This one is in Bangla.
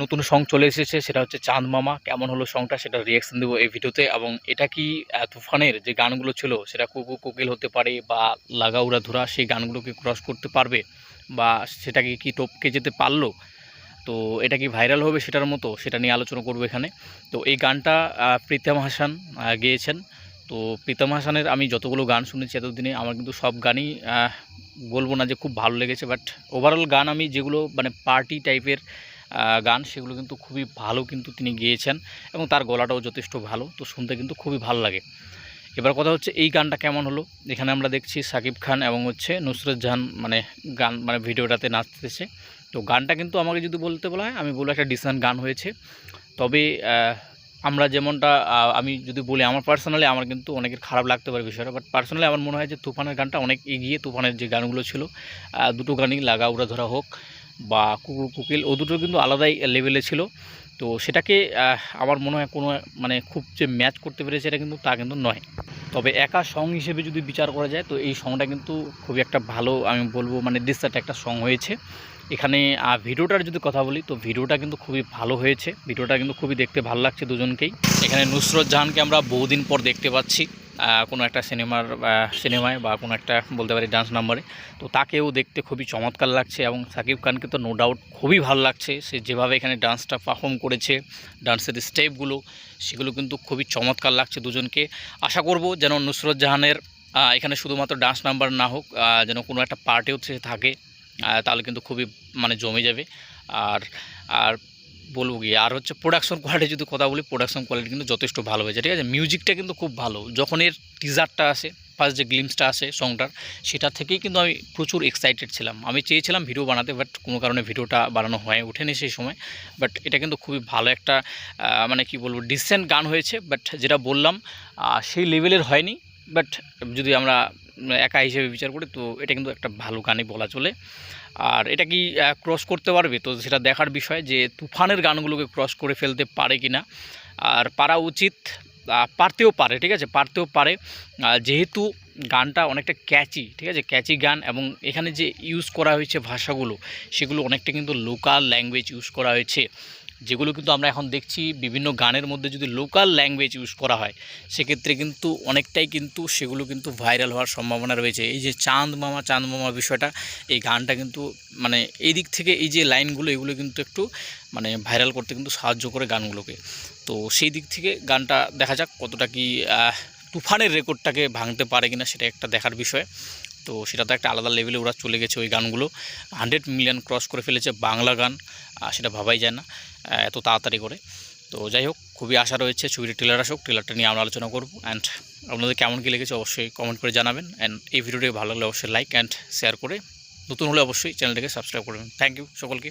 নতুন সং চলে এসেছে, সেটা হচ্ছে চাঁদ মামা। কেমন হলো সংটা সেটা রিয়াকশন দেবো এই ভিডিওতে। এবং এটা কি তুফানের যে গানগুলো ছিল সেটা কুকু কোকিল হতে পারে বা লাগা উড়া ধুরা সেই গানগুলোকে ক্রস করতে পারবে, বা সেটাকে কি টপকে যেতে পারলো, তো এটা কি ভাইরাল হবে সেটার মতো, সেটা নিয়ে আলোচনা করবো এখানে। তো এই গানটা প্রীতম হাসান গেয়েছেন। তো প্রীতম হাসানের আমি যতগুলো গান শুনেছি এতদিনে, আমার কিন্তু সব গানই বলবো না যে খুব ভালো লেগেছে, বাট ওভারঅল গান আমি যেগুলো মানে পার্টি টাইপের গান সেগুলো কিন্তু খুবই ভালো কিন্তু তিনি গেয়েছেন, এবং তার গলাটাও যথেষ্ট ভালো, তো শুনতে কিন্তু খুবই ভালো লাগে। এবার কথা হচ্ছে এই গানটা কেমন হলো। এখানে আমরা দেখছি সাকিব খান এবং হচ্ছে নুসরত জাহান মানে গান মানে ভিডিওটাতে নাচতেছে। তো গানটা কিন্তু আমাকে যদি বলতে বলা হয়, আমি বলবো একটা ডিসেন্ট গান হয়েছে। তবে আমরা যেমনটা আমি যদি বলি আমার পার্সোনালি, আমার কিন্তু অনেকের খারাপ লাগতে পারে বিষয়টা, বাট পার্সোনালি আমার মনে হয় যে তুফানের গানটা অনেক এগিয়ে। তুফানের যে গানগুলো ছিল দুটো গানই, লাগা উড়া ধরা হোক বা কুকুর কোকিল, ও দুটো কিন্তু আলাদাই লেভেলে ছিল। তো সেটাকে আমার মনে হয় কোনো মানে খুব যে ম্যাচ করতে পেরেছে এটা কিন্তু তা কিন্তু নয়। তবে একা সং হিসেবে যদি বিচার করা যায় তো এই সংটা কিন্তু খুবই একটা ভালো, আমি বলবো মানে ডিসেন্ট একটা সং হয়েছে। এখানে ভিডিওটার যদি কথা বলি তো ভিডিওটা কিন্তু খুবই ভালো হয়েছে, ভিডিওটা কিন্তু খুবই দেখতে ভালো লাগছে দুজনকেই। এখানে নুসরত জাহানকে আমরা বহুদিন পর দেখতে পাচ্ছি কোনো একটা সিনেমায় বা কোনো একটা বলতে পারি ডান্স নাম্বারে। তো তাকেও দেখতে খুবই চমৎকার লাগছে, এবং সাকিব খানকে তো নো ডাউট খুবই ভালো লাগছে। সে যেভাবে এখানে ডান্সটা পারফর্ম করেছে, ডান্সের স্টেপগুলো সেগুলো কিন্তু খুবই চমৎকার লাগছে দুজনকে। আশা করব যেন নুসরত জাহানের এখানে শুধুমাত্র ডান্স নাম্বার না হোক, যেন কোনো একটা পার্টিও সে থাকে, তাহলে কিন্তু খুবই মানে জমে যাবে। আর আর বলবো কি, আর হচ্ছে প্রোডাকশন কোয়ালিটি যদি কথা বলি, প্রোডাকশন কোয়ালিটি কিন্তু যথেষ্ট ভালো হয়েছে, ঠিক আছে। মিউজিকটা কিন্তু খুব ভালো, যখন এর টিজারটা আসে, ফার্স্ট যে গ্লিমসটা আসে সংটার, সেটা থেকেই কিন্তু আমি প্রচুর এক্সাইটেড ছিলাম। আমি চেয়েছিলাম ভিডিও বানাতে, বাট কোনো কারণে ভিডিওটা বানানো হয়ে ওঠেনি সেই সময়। বাট এটা কিন্তু খুবই ভালো একটা মানে কি বলবো ডিসেন্ট গান হয়েছে, বাট যেটা বললাম সেই লেভেলের হয়নি। বাট যদি আমরা একা হিসেবে বিচার করি তো এটা কিন্তু একটা ভালো গানই বলা চলে। আর এটা কি ক্রস করতে পারবে, তো সেটা দেখার বিষয় যে তুফানের গানগুলোকে ক্রস করে ফেলতে পারে কি না। আর পারা উচিত, পারতেও পারে, ঠিক আছে, পারতেও পারে। যেহেতু গানটা অনেকটা ক্যাচি, ঠিক আছে, ক্যাচি গান, এবং এখানে যে ইউজ করা হয়েছে ভাষাগুলো সেগুলো অনেকটা কিন্তু লোকাল ল্যাঙ্গুয়েজ ইউজ করা হয়েছে, যেগুলো কিন্তু আমরা এখন দেখছি বিভিন্ন গানের মধ্যে যদি লোকাল ল্যাঙ্গুয়েজ ইউজ করা হয় সেক্ষেত্রে কিন্তু অনেকটাই কিন্তু সেগুলো কিন্তু ভাইরাল হওয়ার সম্ভাবনা রয়েছে। এই যে চাঁদ মামা বিষয়টা, এই গানটা কিন্তু মানে এই দিক থেকে এই যে লাইনগুলো এগুলো কিন্তু একটু মানে ভাইরাল করতে কিন্তু সাহায্য করে গানগুলোকে। তো সেই দিক থেকে গানটা দেখা যাক কতটা কি তুফানের রেকর্ডটাকে ভাঙতে পারে কিনা, সেটা একটা দেখার বিষয়। তো সেটা তো একটা আলাদা লেভেলে ওরা চলে গেছে, ওই গানগুলো 100 মিলিয়ন ক্রস করে ফেলেছে বাংলা গান, সেটা ভাবাই যায় না এত তাড়াতাড়ি করে। তো যাই হোক, খুবই আশা রয়েছে ছবিটি ট্রেলার আসুক, ট্রেলারটা নিয়ে আমরা আলোচনা করব। অ্যান্ড আপনাদের কেমন কী লেগেছে অবশ্যই কমেন্ট করে জানাবেন। অ্যান্ড এই ভিডিওটি ভালো লাগলে অবশ্যই লাইক অ্যান্ড শেয়ার করে, নতুন হলে অবশ্যই চ্যানেলটাকে সাবস্ক্রাইব করবেন। থ্যাংক ইউ সকলকে।